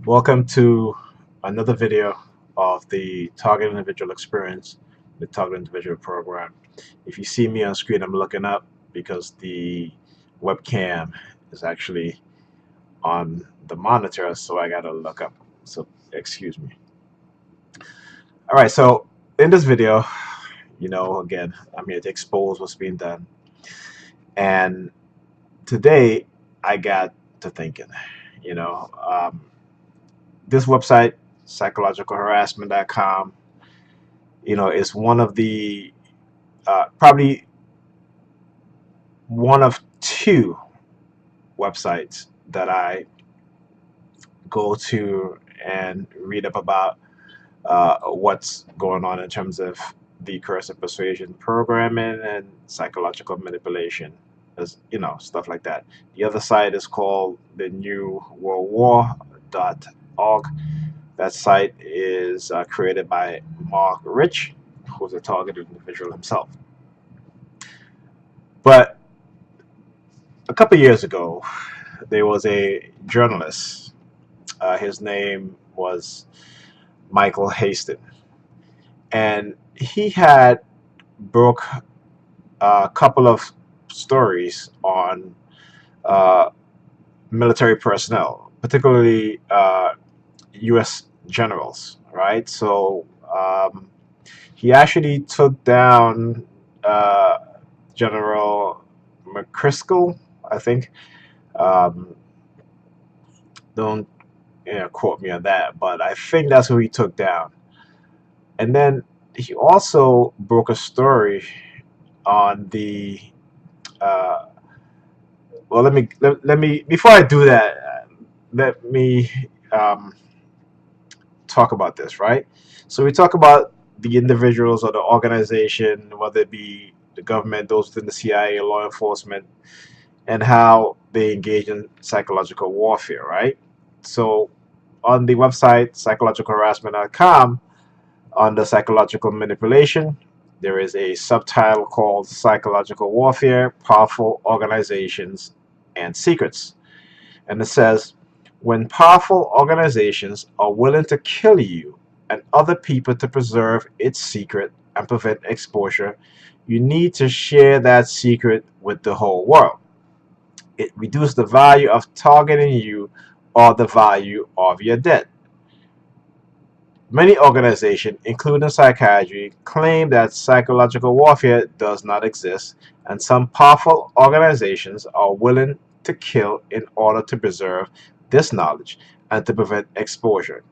Welcome to another video of the Target Individual Experience, the Target Individual Program. If you see me on screen, I'm looking up because the webcam is actually on the monitor, so I gotta look up. So excuse me. All right, so in this video, again, I'm here to expose what's being done. And today I got to thinking, you know, um, this website, psychologicalharassment.com, is one of the probably one of two websites that I go to and read up about what's going on in terms of the Coercive Persuasion Programming and psychological manipulation, as stuff like that. The other site is called the New World War.org. That site is created by Mark Rich, who's a targeted individual himself. But a couple years ago, there was a journalist. His name was Michael Haston, and he had broke a couple of stories on uh, military personnel, particularly U.S. generals. Right, so he actually took down uh, General McChrystal, I think. Um, don't quote me on that, but I think that's who he took down. And then he also broke a story on the. Uh, well, let me before I do that, let me um, talk about this, right? So we talk about the individuals or the organization, whether it be the government, those within the CIA, law enforcement, and how they engage in psychological warfare, right? So on the website psychologicalharassment.com, under psychological manipulation, there is a subtitle called Psychological Warfare, Powerful Organizations and Secrets. And it says, when powerful organizations are willing to kill you and other people to preserve its secret and prevent exposure, you need to share that secret with the whole world. It reduces the value of targeting you or the value of your debt. Many organizations, including psychiatry, claim that psychological warfare does not exist, and some powerful organizations are willing to kill in order to preserve this knowledge and to prevent exposure.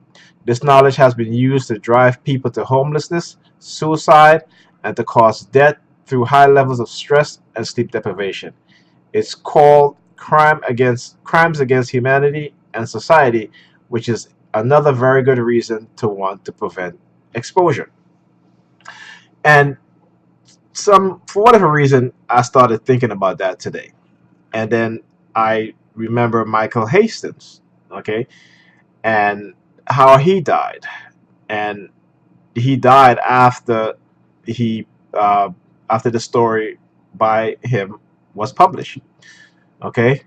This knowledge has been used to drive people to homelessness, suicide, and to cause death through high levels of stress and sleep deprivation. It's called crimes against humanity and society, which is another very good reason to want to prevent exposure. And for whatever reason, I started thinking about that today. And then I remember Michael Hastings, okay, and how he died. And he died he uh, after the story by him was published, okay.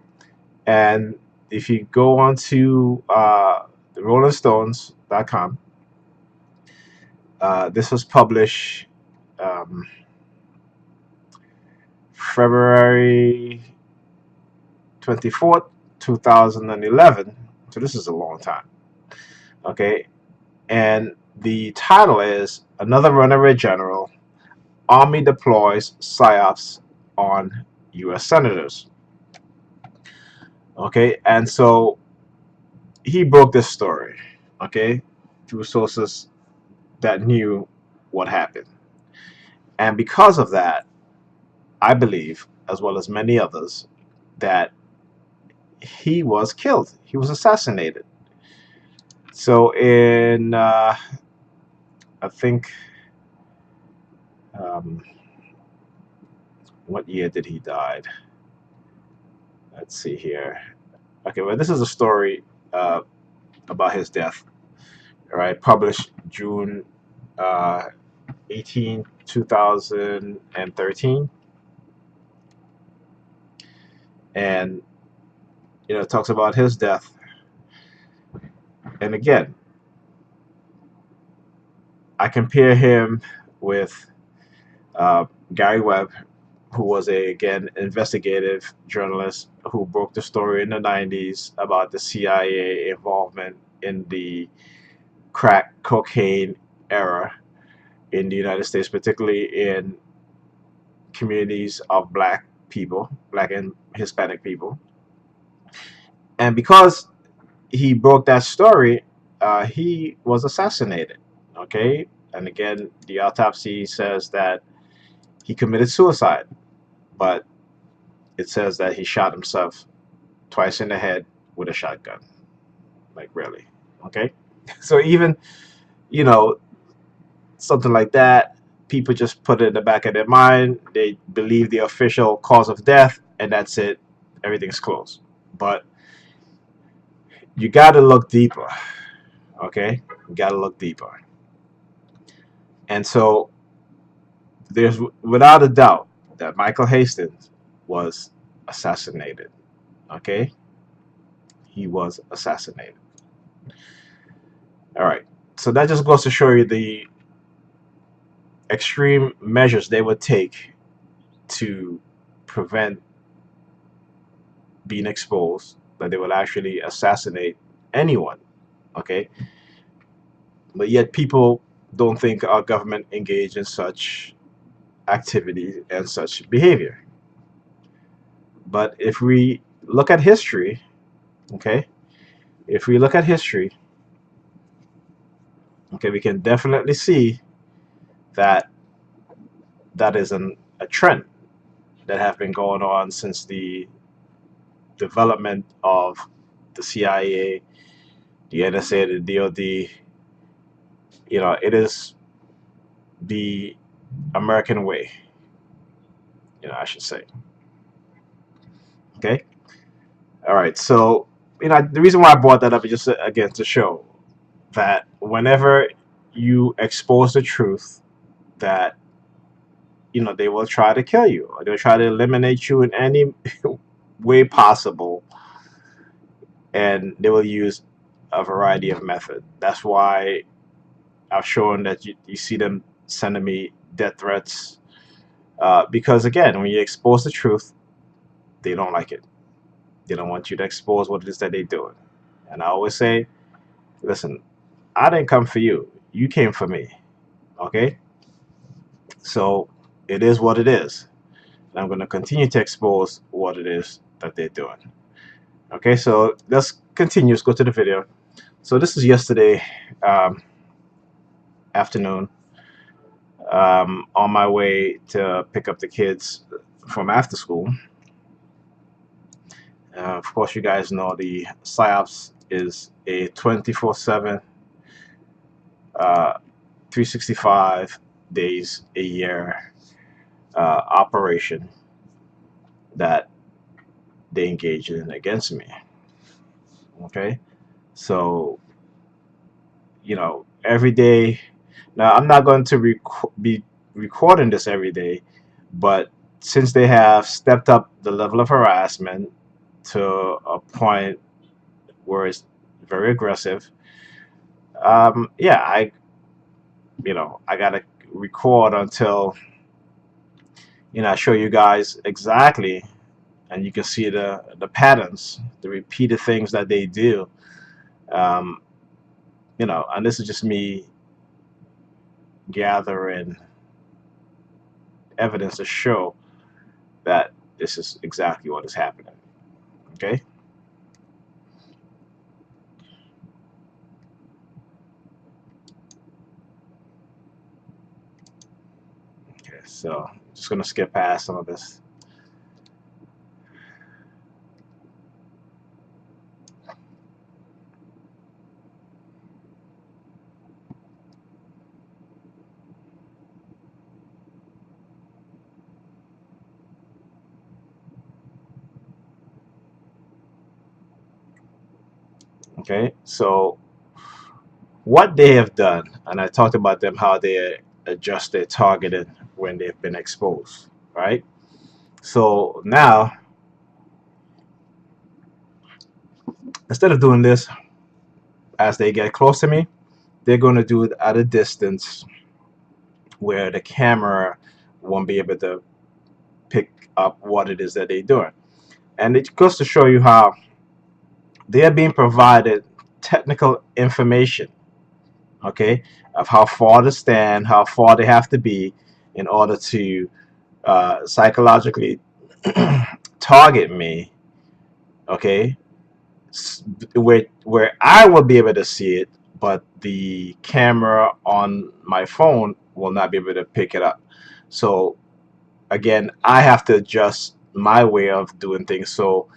And if you go on to RollingStones.com, this was published um, February 24th, 2011. So this is a long time. Okay. And the title is Another Runaway General, Army Deploys PSYOPs on U.S. Senators. Okay. And so he broke this story, okay, through sources that knew what happened. And because of that, I believe, as well as many others, that he was killed. He was assassinated. So I think, um, what year did he died? Let's see here. Okay, well, this is a story uh, about his death. All right, published June 18, 2013. And, it talks about his death. And again, I compare him with uh, Gary Webb, who was a again investigative journalist who broke the story in the 90s about the CIA involvement in the crack cocaine era in the United States, particularly in communities of black people, black and Hispanic people. And because he broke that story, he was assassinated. Okay. And again, the autopsy says that he committed suicide, but it says that he shot himself twice in the head with a shotgun. Like, really? Okay. So, even, you know, something like that, people just put it in the back of their mind. They believe the official cause of death, and that's it. Everything's closed. But you got to look deeper. Okay. You got to look deeper. And so, there's without a doubt that Michael Hastings was assassinated. Okay. He was assassinated. All right. So that just goes to show you the extreme measures they would take to prevent being exposed, that they will actually assassinate anyone. Okay. But yet people don't think our government engage in such activity and such behavior. But if we look at history, okay, if we look at history, okay, we can definitely see that that is a trend that have been going on since the development of the CIA, the NSA, the DoD. You know, it is the American way. You know, I should say. Okay. All right. So, the reason why I brought that up is just again to show that whenever you expose the truth, that they will try to kill you, or they'll try to eliminate you in any way possible, and they will use a variety of methods. That's why I've shown that you see them sending me death threats, because again, when you expose the truth, they don't like it. They don't want you to expose what it is that they're doing. And I always say, listen, I didn't come for you. You came for me. Okay? So it is what it is. And I'm going to continue to expose what it is that they're doing. Okay, so let's continue. Let's go to the video. So this is yesterday afternoon, on my way to pick up the kids from after school. Of course, you guys know the PSYOPs is a 24/7, 365 days a year operation that they engage in against me. Okay, so every day. Now, I'm not going to be recording this every day, but since they have stepped up the level of harassment to a point where it's very aggressive, yeah, I gotta record until I show you guys exactly, and you can see the patterns, the repeated things that they do. Um, and this is just me gathering evidence to show that this is exactly what is happening. Okay. Okay. So just gonna skip past some of this. Okay. So what they have done, and I talked about them, how they adjust their targeting when they've been exposed, right? So now, instead of doing this, as they get close to me, they're going to do it at a distance where the camera won't be able to pick up what it is that they're doing. And it goes to show you how they are being provided technical information, okay, of how far to stand, how far they have to be in order to psychologically target me, okay, where I will be able to see it, but the camera on my phone will not be able to pick it up. So again, I have to adjust my way of doing things. So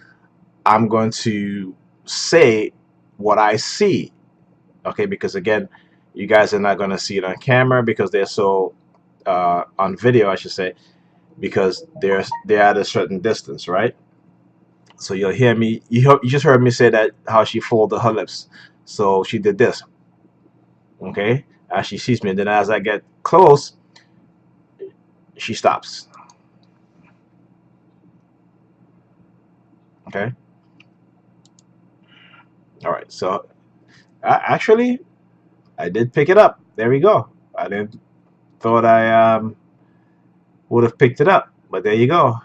I'm going to say what I see, okay, because again, you guys are not going to see it on camera because they're so on video, I should say, because they're at a certain distance, right? So you'll hear me. You just heard me say that how she folded her lips. So she did this, okay, as she sees me. And then as I get close, she stops, okay. All right. So actually, I did pick it up. There we go. I didn't thought I would have picked it up, but there you go.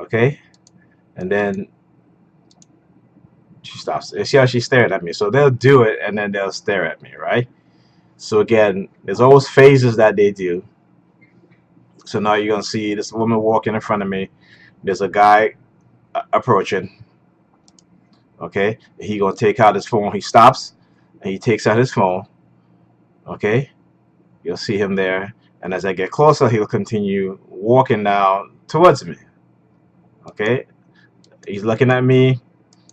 Okay, and then she stops. You see how she's staring at me. So they'll do it, and then they'll stare at me, right? So again, there's always phases that they do. So now you're gonna see this woman walking in front of me. There's a guy approaching. Okay, he gonna take out his phone. He stops, and he takes out his phone. Okay, you'll see him there. And as I get closer, he'll continue walking down towards me. Okay, he's looking at me,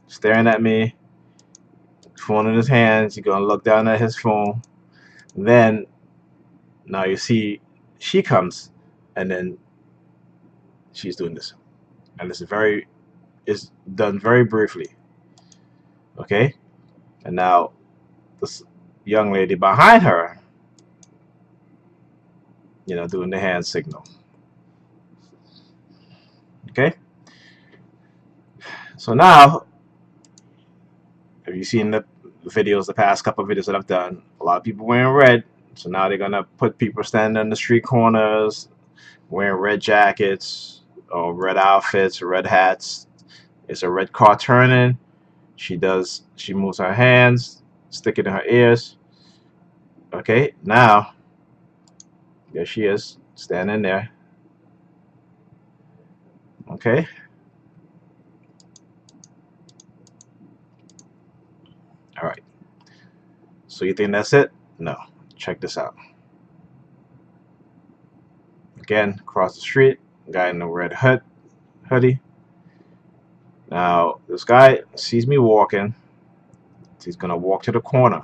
staring at me, phone in his hands. He's gonna look down at his phone. Then now you see she comes, and then she's doing this, and it's done very briefly. Okay, and now this young lady behind her, doing the hand signal. Okay, so now have you seen the videos, the past couple of videos that I've done? A lot of people wearing red. So now they're gonna put people standing on the street corners wearing red jackets or red outfits, red hats. It's a red car turning. She moves her hands, stick it in her ears. Okay, now there she is, standing there. Okay, all right. So you think that's it? No. Check this out. Again, across the street, guy in the red hoodie. Now this guy sees me walking. He's gonna walk to the corner.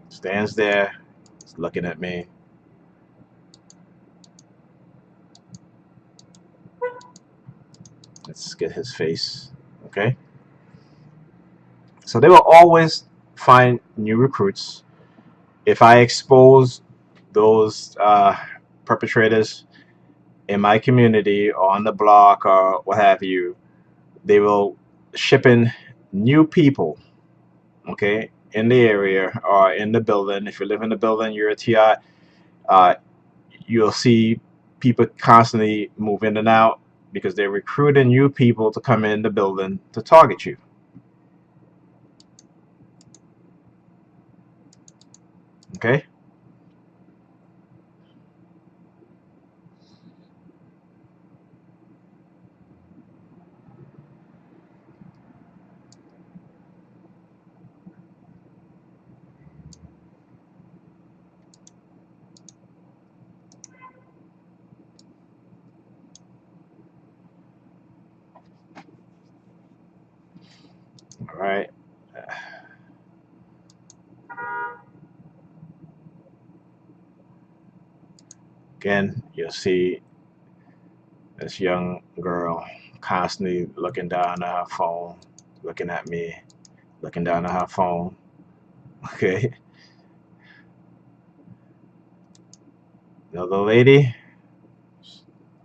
Stands there, he's looking at me. Let's get his face. Okay. So they will always find new recruits. If I expose those perpetrators in my community or on the block or what have you, they will ship in new people, okay, in the area or in the building. If you live in the building, you're a TI, you'll see people constantly move in and out because they're recruiting new people to come in the building to target you. Okay. All right. Again, you'll see this young girl constantly looking down at her phone, looking at me, looking down at her phone. Okay. The other lady,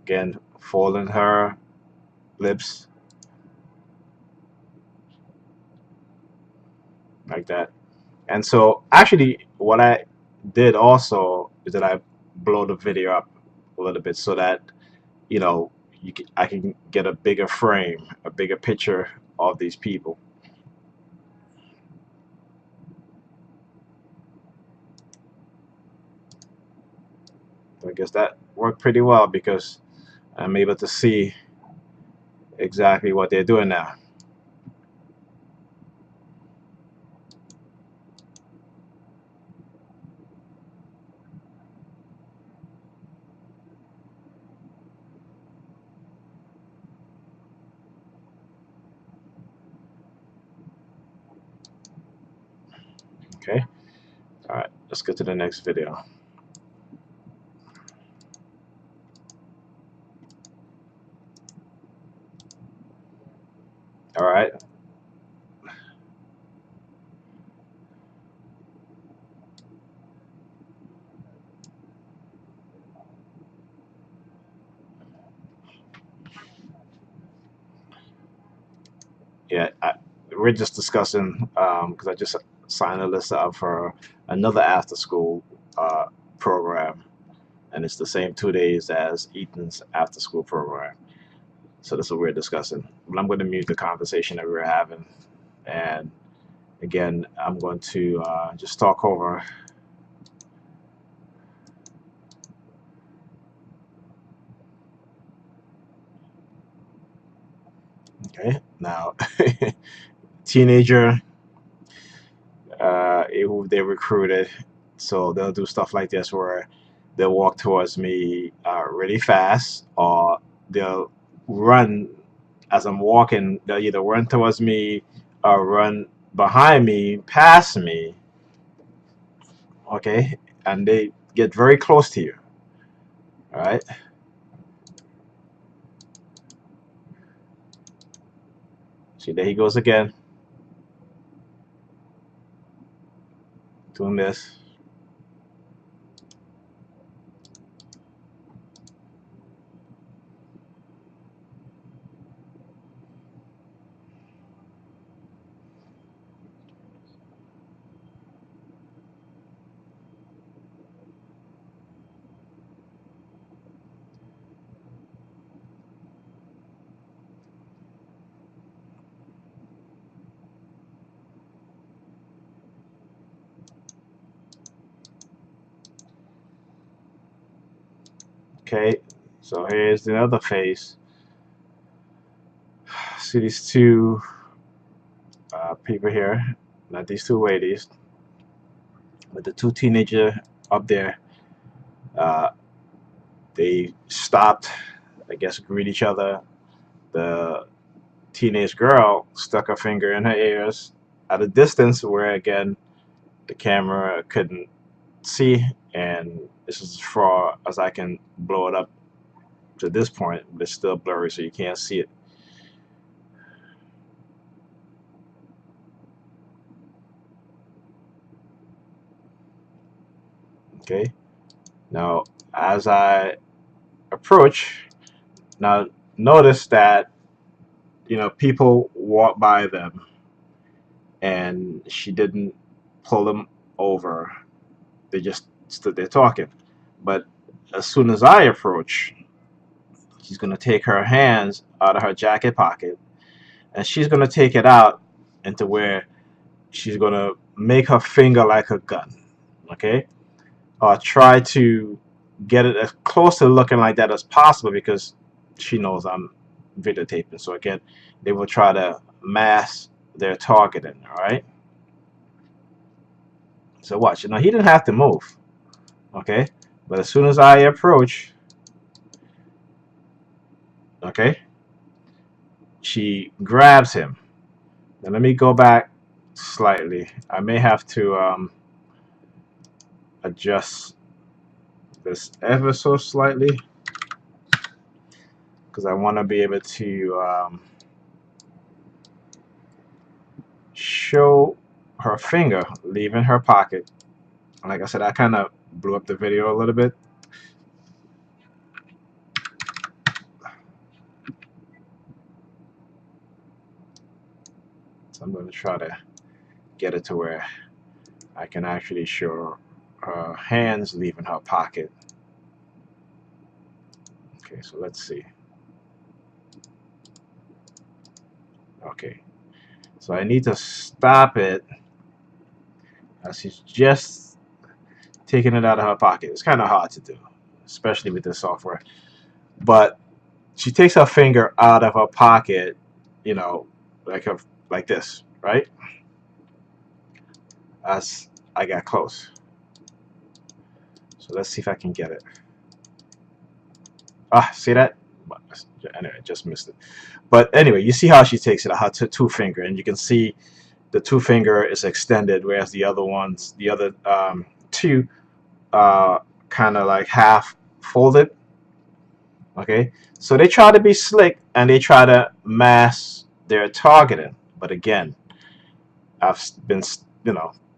again, folding her lips, like that. And so actually what I did also is that I blow the video up a little bit so that, you know, I can get a bigger frame, a bigger picture of these people. I guess that worked pretty well because I'm able to see exactly what they're doing now. Okay. All right. Let's get to the next video. All right. Yeah. We're just discussing because I just signed a list up for another after school program, and it's the same 2 days as Ethan's after school program. So that's what we're discussing. But I'm going to mute the conversation that we were having, and again, I'm going to just talk over. Okay. Now, teenager who they recruited, so they'll do stuff like this where they'll walk towards me really fast, or they'll run as I'm walking. They'll either run towards me or run behind me, past me. Okay, and they get very close to you. All right. See, there he goes again, doing this. Okay, so here's the other face. See these two people here, not these two ladies, but the two teenager up there. Uh, they stopped, I guess, greet each other. The teenage girl stuck her finger in her ears at a distance where, again, the camera couldn't see, and this is as far as I can blow it up to this point, but it's still blurry, so you can't see it. Okay. Now, as I approach, now notice that people walk by them, and she didn't pull them over. They just stood there talking. But as soon as I approach, she's going to take her hands out of her jacket pocket, and she's going to take it out into where she's going to make her finger like a gun. Okay? Or try to get it as close to looking like that as possible because she knows I'm videotaping. So again, they will try to mask their targeting. All right. So watch. Now he didn't have to move. Okay. But as soon as I approach, okay, she grabs him. Now let me go back slightly. I may have to adjust this ever so slightly because I want to be able to show her finger leaving her pocket. Like I said, I kind of blew up the video a little bit. So I'm going to try to get it to where I can actually show her hands leaving her pocket. Okay, so let's see. Okay, so I need to stop it as she's just taking it out of her pocket. It's kind of hard to do, especially with this software. But she takes her finger out of her pocket, you know, like this, right? As I got close. So let's see if I can get it. Ah, see that? Anyway, just missed it. But anyway, you see how she takes it, her two finger, and you can see the two finger is extended, whereas the other ones, the other two, kind of like half folded. Okay, so they try to be slick and they try to mask their targeting. But again, I've been,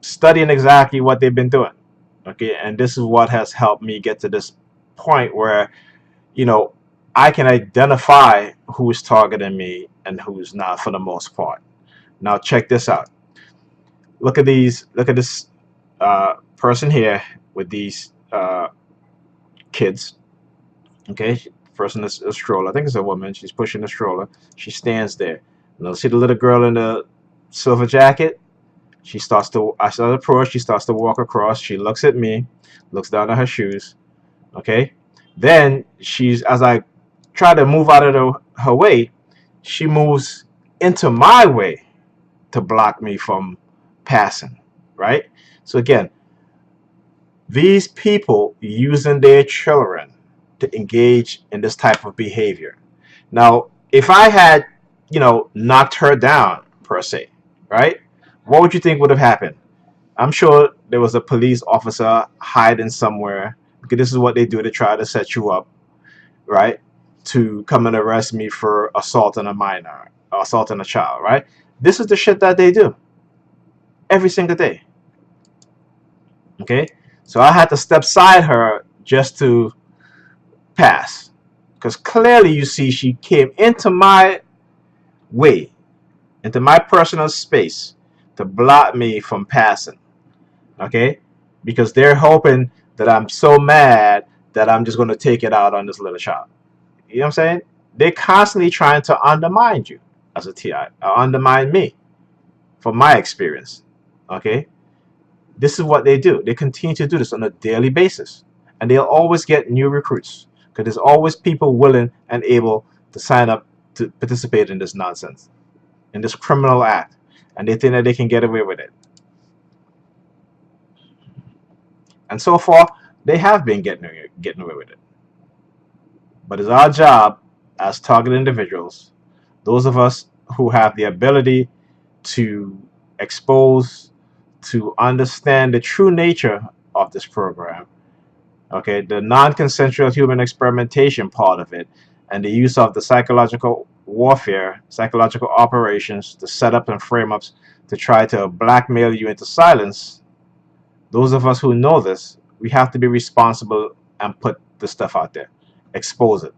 studying exactly what they've been doing. Okay, and this is what has helped me get to this point where, you know, I can identify who's targeting me and who's not for the most part. Now check this out. Look at these. Look at this person here with these kids. Okay, person is a stroller. I think it's a woman. She's pushing a stroller. She stands there. See the little girl in the silver jacket. She starts to. I start to approach. She starts to walk across. She looks at me, looks down at her shoes. Okay, then as I try to move out of her way, she moves into my way to block me from passing. Right. So again, these people using their children to engage in this type of behavior. Now, if I had, knocked her down per se, right? What would you think would have happened? I'm sure there was a police officer hiding somewhere because this is what they do to try to set you up, right? To come and arrest me for assaulting a minor, assaulting a child, right? This is the shit that they do every single day. Okay? So I had to step side her just to pass. Because clearly you see she came into my way, into my personal space to block me from passing. Okay? Because they're hoping that I'm so mad that I'm just going to take it out on this little child. You know what I'm saying? They're constantly trying to undermine you as a TI, undermine me from my experience. Okay? This is what they do. They continue to do this on a daily basis. And they'll always get new recruits because there's always people willing and able to sign up to participate in this nonsense, in this criminal act. And they think that they can get away with it. And so far, they have been getting away with it. But it's our job as targeted individuals, those of us who have the ability to expose, to understand the true nature of this program, okay, the non-consensual human experimentation part of it, and the use of the psychological warfare, psychological operations, the setup and frame-ups to try to blackmail you into silence. Those of us who know this, we have to be responsible and put the stuff out there, expose it,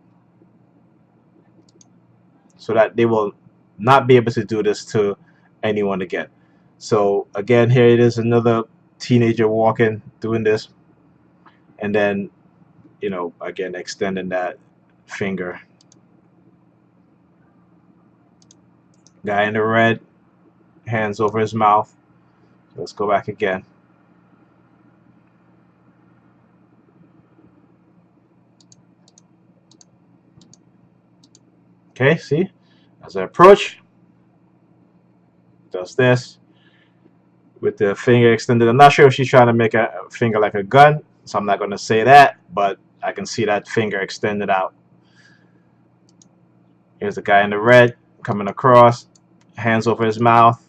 so that they will not be able to do this to anyone again. So again, here it is, another teenager walking, doing this, and then, again, extending that finger. Guy in the red, hands over his mouth. Let's go back again. Okay, see? As I approach, does this with the finger extended. I'm not sure if she's trying to make a finger like a gun, so I'm not going to say that, but I can see that finger extended out. Here's the guy in the red coming across, hands over his mouth.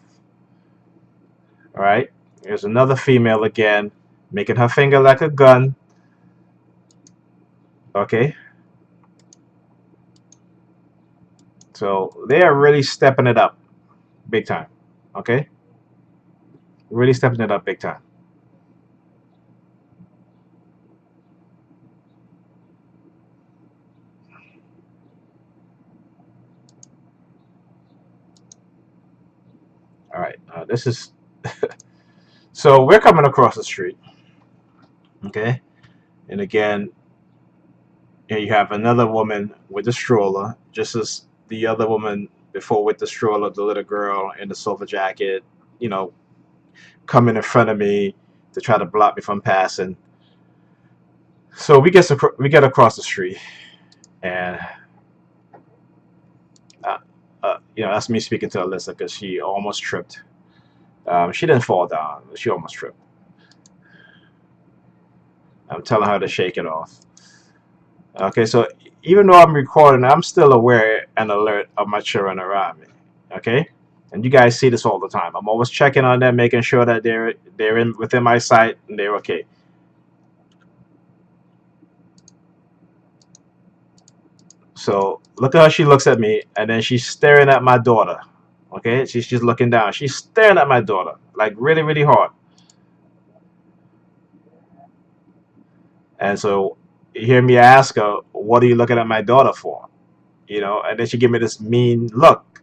All right. Here's another female again, making her finger like a gun. Okay. So they are really stepping it up big time. Okay. Really stepping it up big time. All right. This is So we're coming across the street, okay? And again, here you have another woman with a stroller, just as the other woman before with the stroller, the little girl in the silver jacket, you know, coming in front of me to try to block me from passing. So we get across the street, and uh, that's me speaking to Alyssa because she almost tripped. She didn't fall down. She almost tripped. I'm telling her to shake it off. Okay, so even though I'm recording, I'm still aware and alert of my children around me. Okay, and you guys see this all the time. I'm always checking on them, making sure that they're in within my sight and they're okay. So look at how she looks at me, and then she's staring at my daughter. Okay, she's just looking down. She's staring at my daughter like really, really hard. And so you hear me ask her, "What are you looking at my daughter for?" And then she give me this mean look.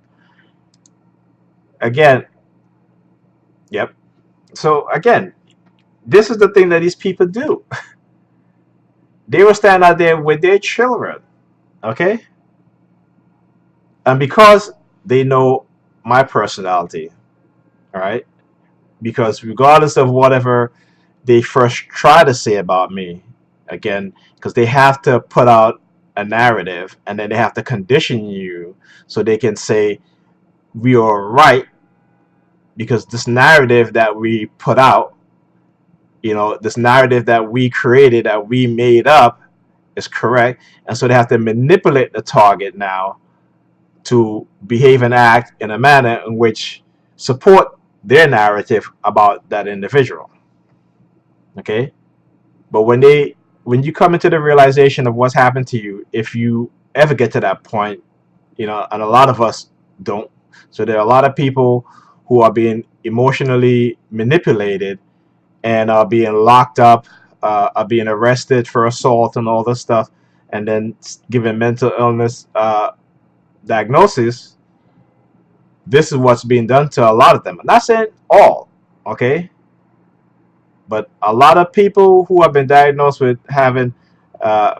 Again, yep. So again, this is the thing that these people do. They will stand out there with their children, okay? And because they know my personality, all right? Because regardless of whatever they first try to say about me, again, because they have to put out a narrative and then they have to condition you so they can say we are right because this narrative that we put out, this narrative that we created, that we made up is correct. And so they have to manipulate the target now to behave and act in a manner in which support their narrative about that individual. Okay? But when you come into the realization of what's happened to you, if you ever get to that point, and a lot of us don't. So there are a lot of people who are being emotionally manipulated and are being locked up, are being arrested for assault and all this stuff, and then given mental illness diagnosis. This is what's being done to a lot of them. I'm not saying all, okay, but a lot of people who have been diagnosed with having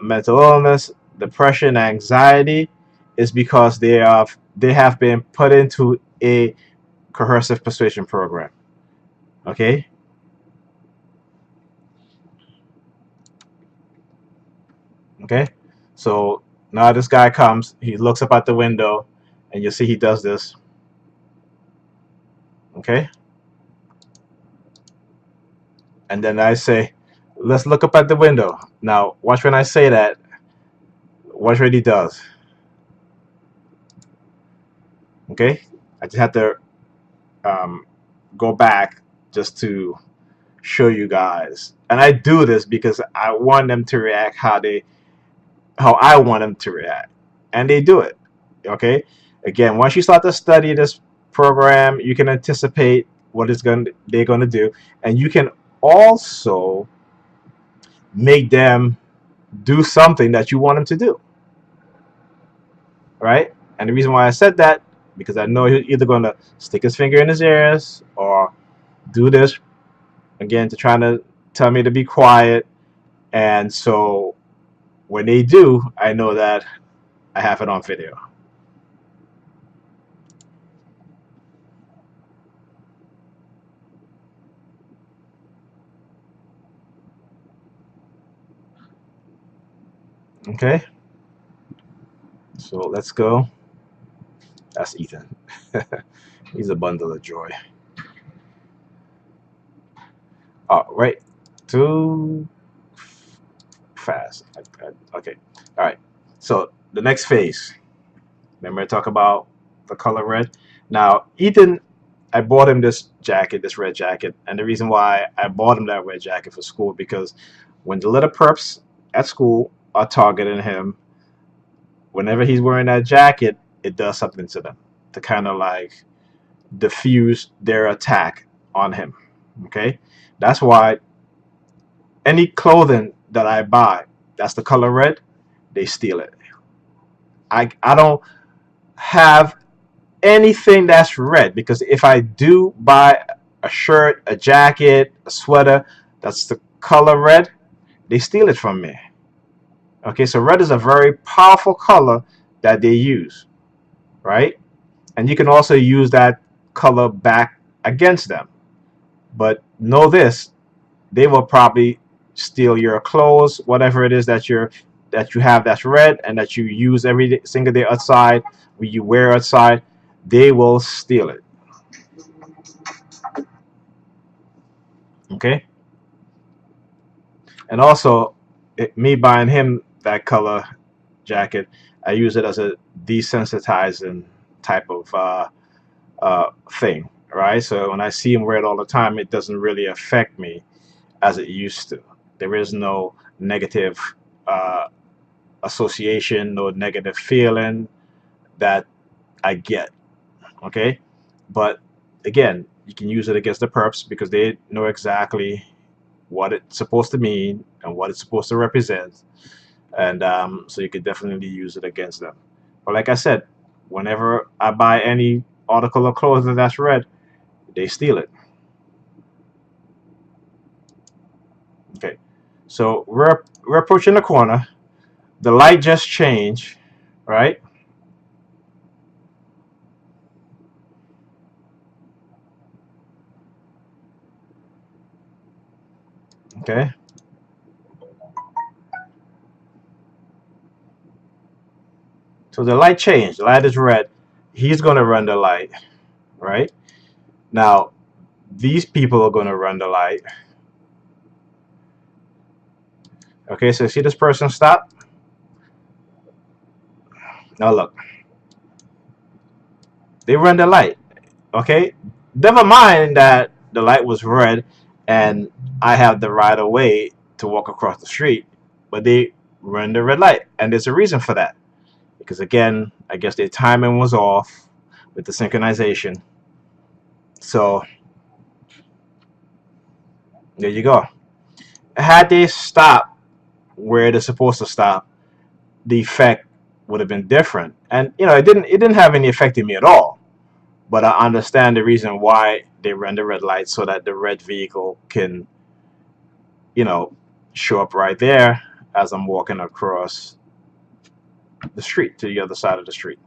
mental illness, depression, anxiety, is because they have been put into a coercive persuasion program. Okay, okay. So now this guy comes, he looks up at the window, and you see he does this. Okay, and then I say, "Let's look up at the window." Now, watch when I say that. Watch what he does. Okay, I just have to um, go back just to show you guys, and I do this because I want them to react how I want them to react, and they do it. Okay, again, once you start to study this program, you can anticipate what they're going to do, and you can also make them do something that you want them to do. Right? And the reason why I said that because I know he's either going to stick his finger in his ears or do this again to try to tell me to be quiet. And so when they do, I know that I have it on video. Okay, so let's go. That's Ethan. He's a bundle of joy. Oh, right. Too fast. Okay. All right. So the next phase. Remember I talk about the color red? Now, Ethan, I bought him this jacket, this red jacket. And the reason why I bought him that red jacket for school because when the little perps at school are targeting him, whenever he's wearing that jacket, it does something to them to kind of like diffuse their attack on him. Okay? That's why any clothing that I buy that's the color red, they steal it. I don't have anything that's red because if I do buy a shirt, a jacket, a sweater that's the color red, they steal it from me. Okay, so red is a very powerful color that they use, right? And you can also use that color back against them. But know this, they will probably steal your clothes, whatever it is that you have that's red and that you use single day outside, when you wear outside, they will steal it. Okay, and also me buying him that color jacket, I use it as a desensitizing type of thing, right? So when I see him wear it all the time, it doesn't really affect me as it used to. There is no negative uh, association, no negative feeling that I get. Okay, but again, you can use it against the perps because they know exactly what it's supposed to mean and what it's supposed to represent, and so you could definitely use it against them. But like I said, whenever I buy any article of clothing that's red, they steal it. Okay, so we're approaching the corner. The light just changed, right? Okay, so the light changed. The light is red. He's going to run the light, right? Now, these people are going to run the light. Okay, so see this person stop? Now look, they run the light. Okay, never mind that the light was red and I have the right of way to walk across the street, but they run the red light, and there's a reason for that. Because again, I guess their timing was off with the synchronization. So there you go. Had they stopped where they're supposed to stop, the effect would have been different. And it didn't have any effect on me at all. But I understand the reason why they run the red light so that the red vehicle can, you know, show up right there as I'm walking across the street to the other side of the street.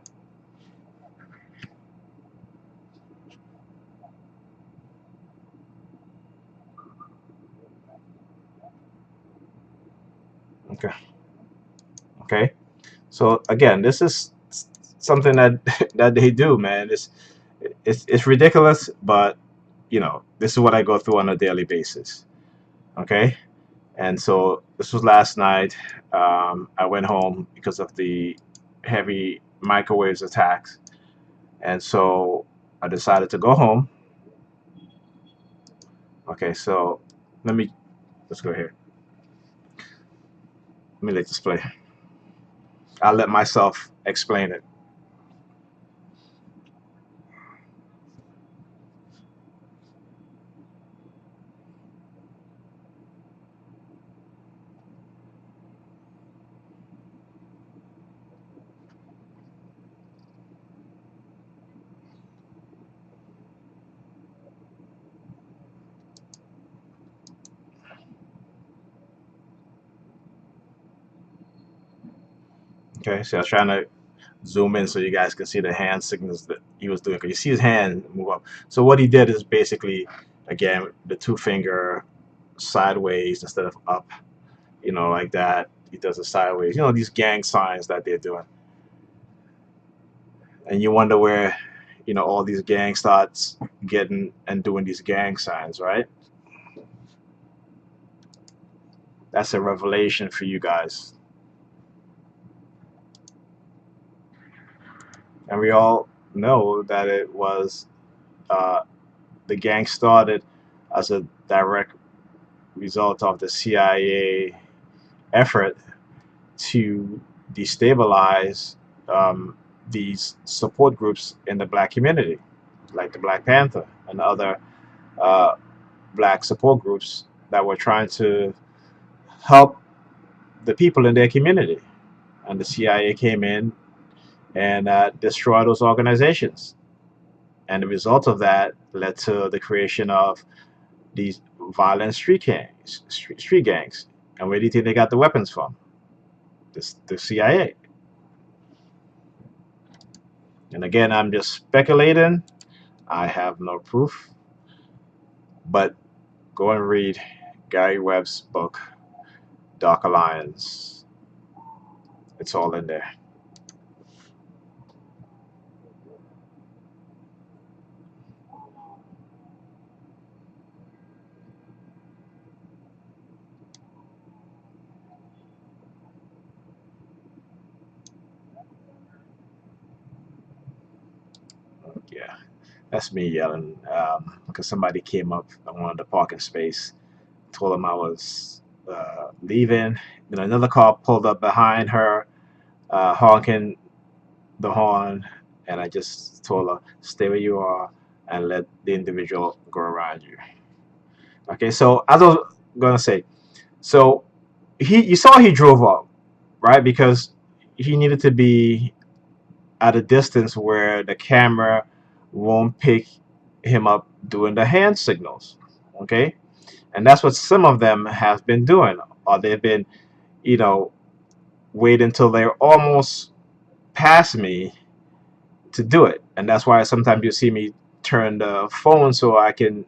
Okay. Okay. So again, this is something that that they do, man. It's ridiculous, but this is what I go through on a daily basis. Okay. And so this was last night. I went home because of the heavy microwaves attacks, and so I decided to go home. Okay, so let me let's go here. Let me let this play. I'll let myself explain it. Okay, so I was trying to zoom in so you guys can see the hand signals that he was doing. Because you see his hand move up. So what he did is basically, again, the two finger sideways instead of up, like that. He does it sideways. These gang signs that they're doing. And you wonder where, all these gangs starts getting and doing these gang signs, right? That's a revelation for you guys. And we all know that it was uh, the gang started as a direct result of the CIA effort to destabilize these support groups in the black community, like the Black Panther and other uh, black support groups that were trying to help the people in their community. And the CIA came in and destroyed those organizations. And the result of that led to the creation of these violent street gangs. And where do you think they got the weapons from? The CIA. And again, I'm just speculating. I have no proof, but go and read Gary Webb's book, Dark Alliance. It's all in there. Yeah, that's me yelling because somebody came up on one of the parking space, told them I was leaving. Then another car pulled up behind her, honking the horn, and I just told her, "Stay where you are and let the individual go around you." Okay, so as I was gonna say, so you saw he drove up, right? Because he needed to be at a distance where the camera won't pick him up doing the hand signals. Okay, and that's what some of them have been doing, or they've been, you know, wait until they're almost past me to do it, and that's why sometimes you see me turn the phone so I can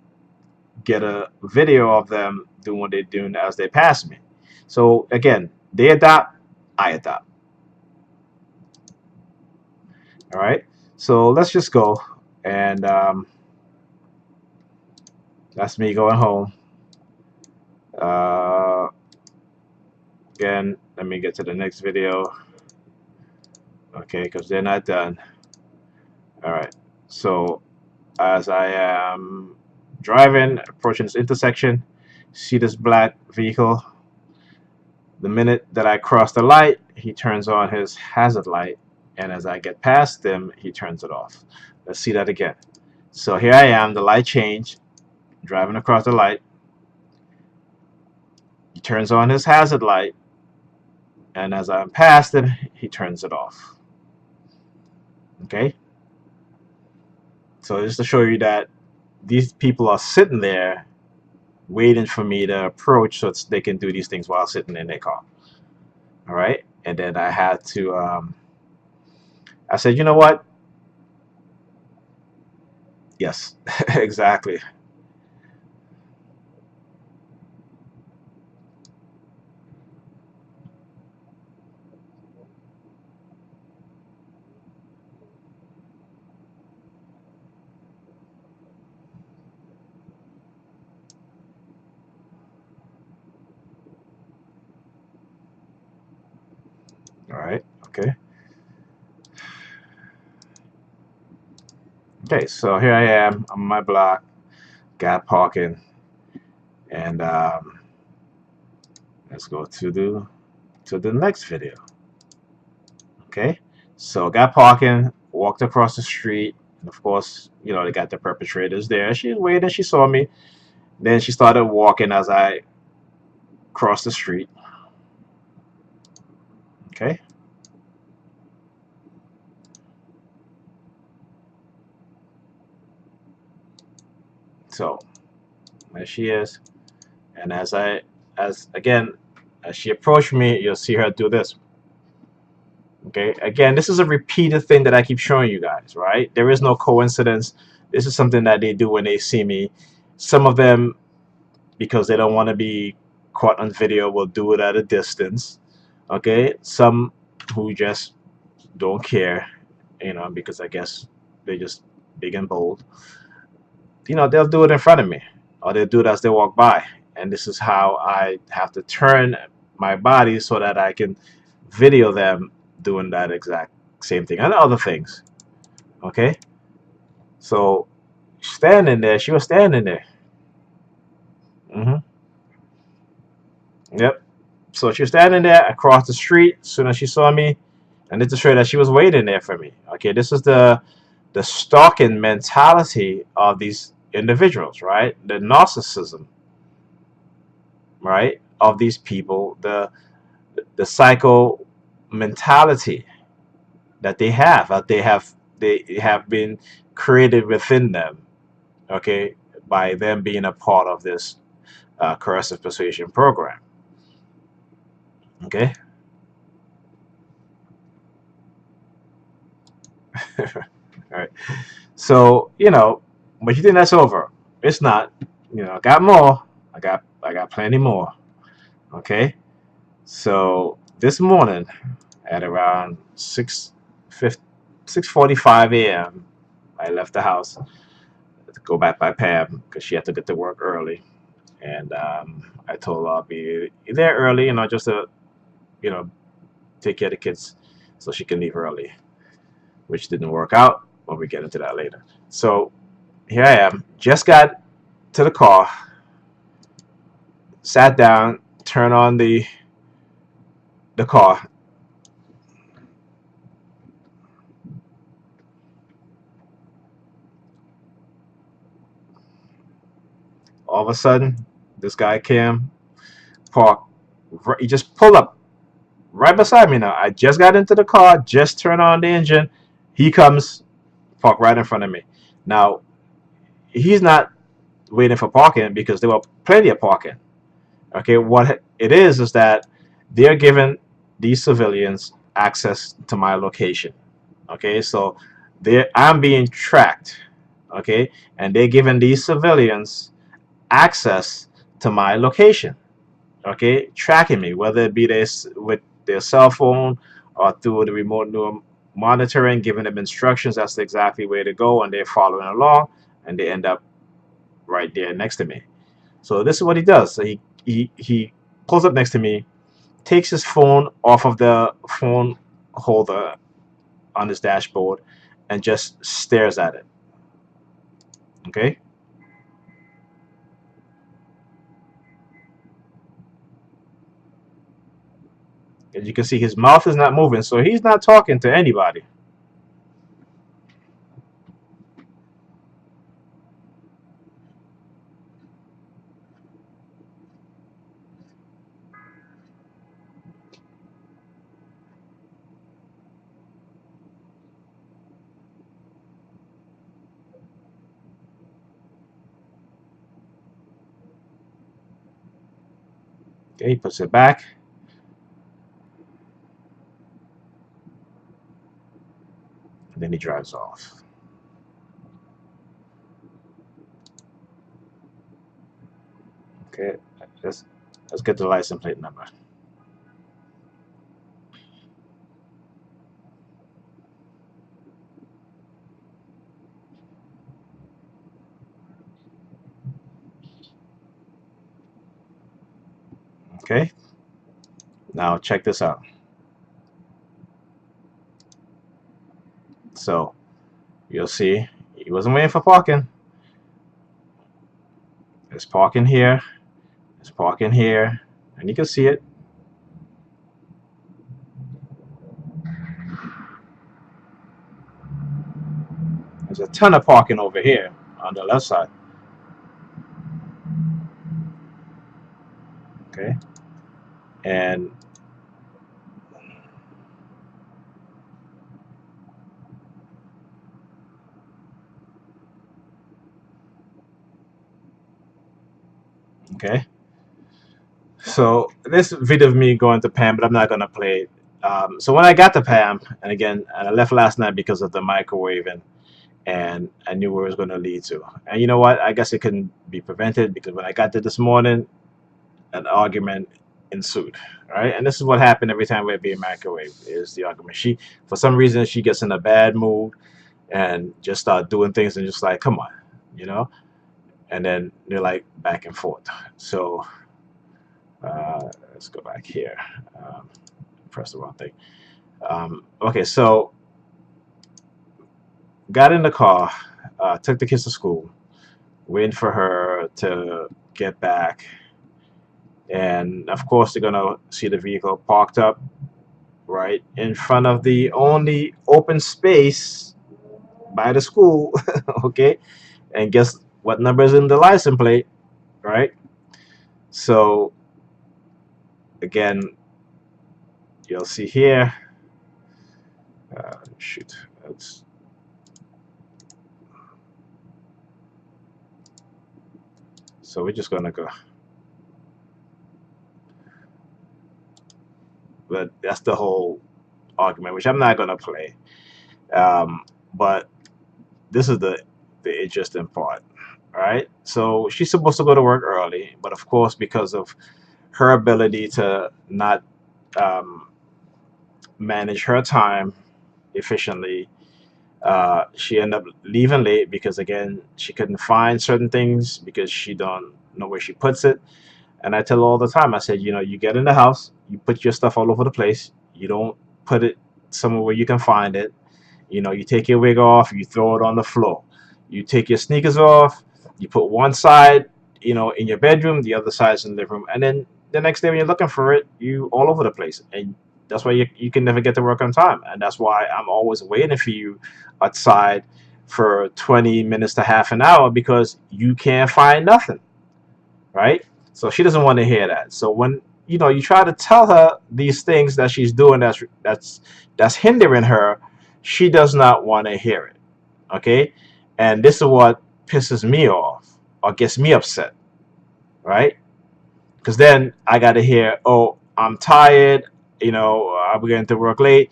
get a video of them doing what they're doing as they pass me. So again, they adopt, I adopt. All right. So let's just go, and that's me going home. Uh, Again, let me get to the next video. Okay, because they're not done. All right. So as I am driving, approaching this intersection, see this black vehicle. The minute that I cross the light, he turns on his hazard light, and as I get past him, he turns it off. Let's see that again. So here I am, the light changed, driving across the light. He turns on his hazard light, and as I'm past him, he turns it off. Okay? So just to show you that these people are sitting there waiting for me to approach so they can do these things while sitting in their car. All right? And then I had to, I said, you know what? Yes, exactly. All right. Okay. Okay. So here I am on my block, got parking, and let's go to the next video. Okay. So got parking, walked across the street, and of course, you know, they got the perpetrators there. She was waiting. She saw me. Then she started walking as I crossed the street. Okay. So there she is. And as again, as she approached me, you'll see her do this. Okay, again, this is a repeated thing that I keep showing you guys, right? There is no coincidence. This is something that they do when they see me. Some of them, because they don't want to be caught on video, will do it at a distance. Okay, some who just don't care, you know, because I guess they're just big and bold. You know, they'll do it in front of me, or they'll do it as they walk by. And this is how I have to turn my body so that I can video them doing that exact same thing and other things. Okay, so standing there, she was standing there. hmm Yep. So she was standing there across the street. As soon as she saw me, and it's to show that she was waiting there for me. Okay, this is the stalking mentality of these individuals, right? The narcissism, right, of these people, the psycho mentality that they have they have been created within them, okay, by them being a part of this coercive persuasion program. Okay. All right. So, but you think that's over? It's not. I got more. I got plenty more. Okay. So this morning at around 6:45 a.m., I left the house to go back by Pam because she had to get to work early, and I told her I'll be there early, just to you know take care of the kids so she can leave early, which didn't work out. But we get into that later. So here I am, just got to the car, sat down, turned on the car. All of a sudden, this guy came, parked. He just pulled up right beside me. Now I just got into the car, just turned on the engine. He comes, park right in front of me. Now he's not waiting for parking because there were plenty of parking. Okay, what it is that they're giving these civilians access to my location. Okay, so I'm being tracked. Okay, and they're giving these civilians access to my location. Okay, tracking me, whether it be with their cell phone or through the remote monitoring, giving them instructions. That's exactly where to go, and they're following along, and they end up right there next to me. So this is what he does. So he pulls up next to me, takes his phone off of the phone holder on his dashboard, and just stares at it. Okay. As you can see, his mouth is not moving, so he's not talking to anybody. Okay, he puts it back, and then he drives off. Okay, let's let's get the license plate number. Okay, now check this out. So you'll see he wasn't waiting for parking. There's parking here. There's parking here, and you can see it. There's a ton of parking over here on the left side. Okay, and okay. So this video of me going to Pam, but I'm not gonna play it. So when I got to Pam, and I left last night because of the microwaving, and I knew where it was going to lead to. And you know what? I guess it couldn't be prevented because when I got there this morning, an argument ensued. Right, and this is what happened every time we're being microwaved is the argument. For some reason, she gets in a bad mood and just start doing things and just like, come on, you know. And then they're like back and forth. So let's go back here. Um, Press the wrong thing. Okay, so got in the car, took the kids to school, waiting for her to get back. And of course, they're going to see the vehicle parked up right in front of the only open space by the school. Okay. And guess what number is in the license plate, right? So, again, you'll see here. Shoot. That's So we're just gonna go, but that's the whole argument, which I'm not gonna play. Um, but this is the interesting part, right? So she's supposed to go to work early, but of course, because of her ability to not um, manage her time efficiently, she ended up leaving late because again she couldn't find certain things because she don't know where she puts it. And I tell her all the time, I said, you get in the house, you put your stuff all over the place, you don't put it somewhere where you can find it. You take your wig off, you throw it on the floor. You take your sneakers off, you put one side, in your bedroom, the other side's in the living room. And then the next day when you're looking for it, you all over the place. And that's why you can never get to work on time. And that's why I'm always waiting for you outside for 20 minutes to half an hour because you can't find nothing, right? So she doesn't want to hear that. So when you try to tell her these things that she's doing that's hindering her, she does not want to hear it. Okay, and this is what pisses me off or gets me upset, right? Because then I got to hear, oh, I'm tired. I'm going to work late.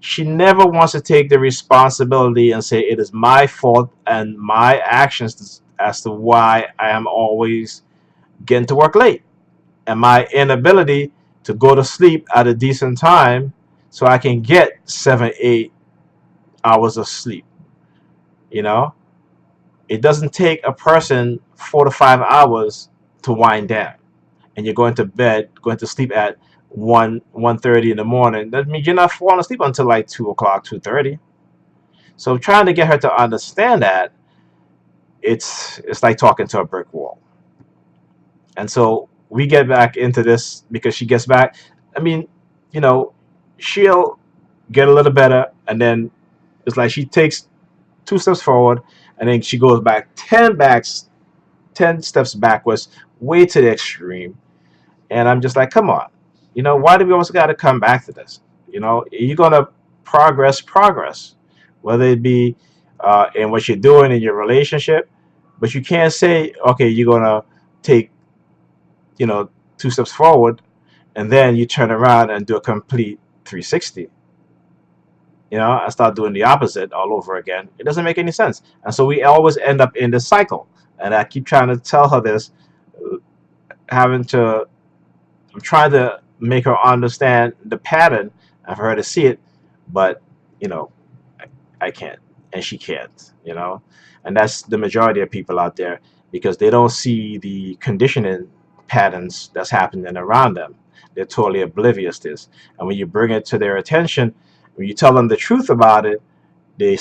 She never wants to take the responsibility and say it is my fault and my actions as to why I am always getting to work late and my inability to go to sleep at a decent time so I can get 7, 8 hours of sleep. You know, it doesn't take a person 4 to 5 hours to wind down, and you're going to sleep at 1:30 in the morning. That means you're not falling asleep until like 2 o'clock, 2:30. So trying to get her to understand that it's like talking to a brick wall. And so we get back into this because she gets back. I mean, you know, she'll get a little better, and then it's like she takes 2 steps forward, and then she goes back 10 steps backwards, way to the extreme. And I'm just like, come on, why do we always got to come back to this? You're gonna progress, whether it be in what you're doing in your relationship, but you can't say, okay, you're gonna take you know 2 steps forward and then you turn around and do a complete 360. I start doing the opposite all over again. It doesn't make any sense, and so we always end up in this cycle. And I keep trying to tell her this, having to I'm trying to make her understand the pattern and for her to see it, but you know I can't, and she can't. And that's the majority of people out there because they don't see the conditioning patterns that's happening around them. They're totally oblivious to this, and when you bring it to their attention, when you tell them the truth about it, they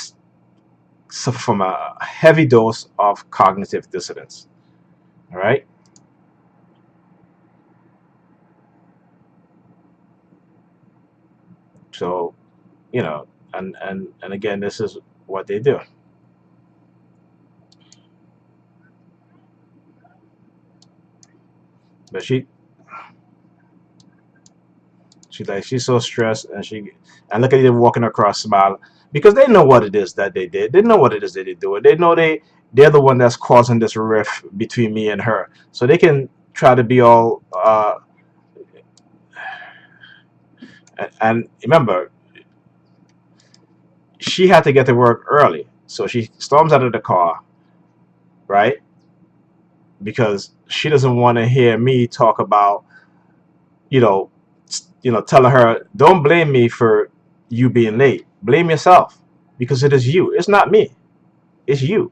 suffer from a heavy dose of cognitive dissonance. All right, so and again, this is what they do. But she's so stressed, and look at them walking across smiling because they know what it is that they did. They know what it is that they do. It. They know they're the one that's causing this rift between me and her. So they can try to be all. And remember, she had to get to work early, so she storms out of the car, right? Because she doesn't want to hear me talk about, you know, telling her, don't blame me for you being late. Blame yourself because it is you. It's not me. It's you,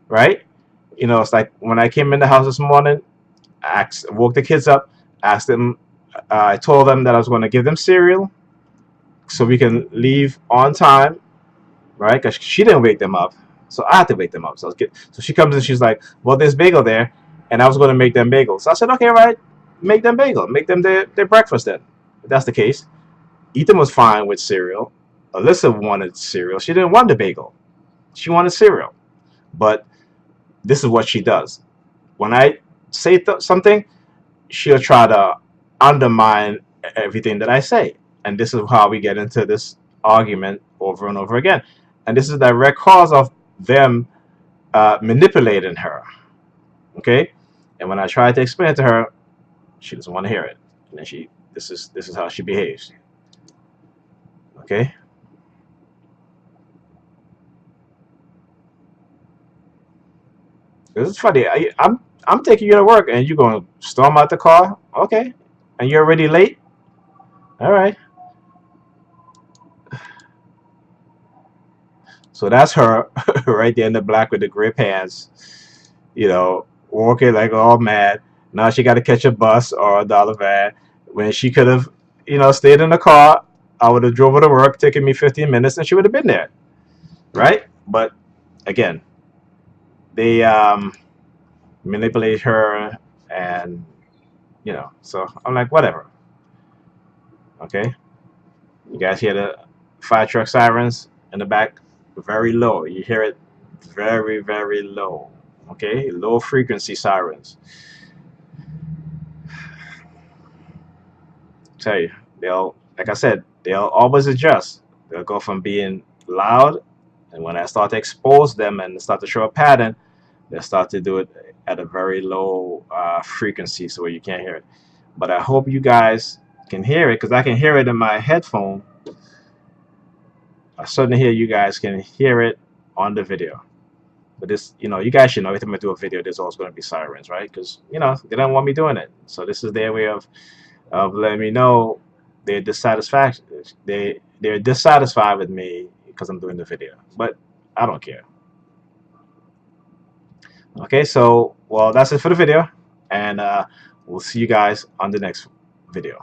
right? It's like when I came in the house this morning, woke the kids up, asked them, I told them that I was going to give them cereal so we can leave on time, right? Because she didn't wake them up, so I had to wake them up. So she comes and she's like, well, there's bagel there, and I was going to make them bagels. So I said, okay, right, make them bagel, make them their breakfast then. If that's the case. Ethan was fine with cereal. Alyssa wanted cereal. She didn't want the bagel. She wanted cereal. But this is what she does. When I say something, she'll try to undermine everything that I say. And this is how we get into this argument over and over again. And this is the direct cause of them manipulating her. Okay, and when I try to explain it to her, she doesn't want to hear it, and then this is how she behaves. Okay, it's funny. I'm taking you to work, and you're going to storm out the car. Okay, and you're already late. All right. So that's her right there in the black with the gray pants, walking like all mad. Now she got to catch a bus or a dollar van when she could have, stayed in the car. I would have drove her to work, taking me 15 minutes, and she would have been there, right? But again, they manipulate her, and so I'm like, whatever. Okay, you guys hear the fire truck sirens in the back? Very low. You hear it very, very low. Okay, low frequency sirens. Tell you, they'll, like I said, they'll always adjust. They'll go from being loud, and when I start to expose them and start to show a pattern, they'll start to do it at a very low frequency, so you can't hear it. But I hope you guys can hear it, because I can hear it in my headphone. I certainly hear you guys can hear it on the video. But this, you guys should know every time I do a video, there's always going to be sirens, right? Because they don't want me doing it. So this is their way of letting me know they're dissatisfaction. They're dissatisfied with me because I'm doing the video. But I don't care. Okay, so well, that's it for the video, and we'll see you guys on the next video.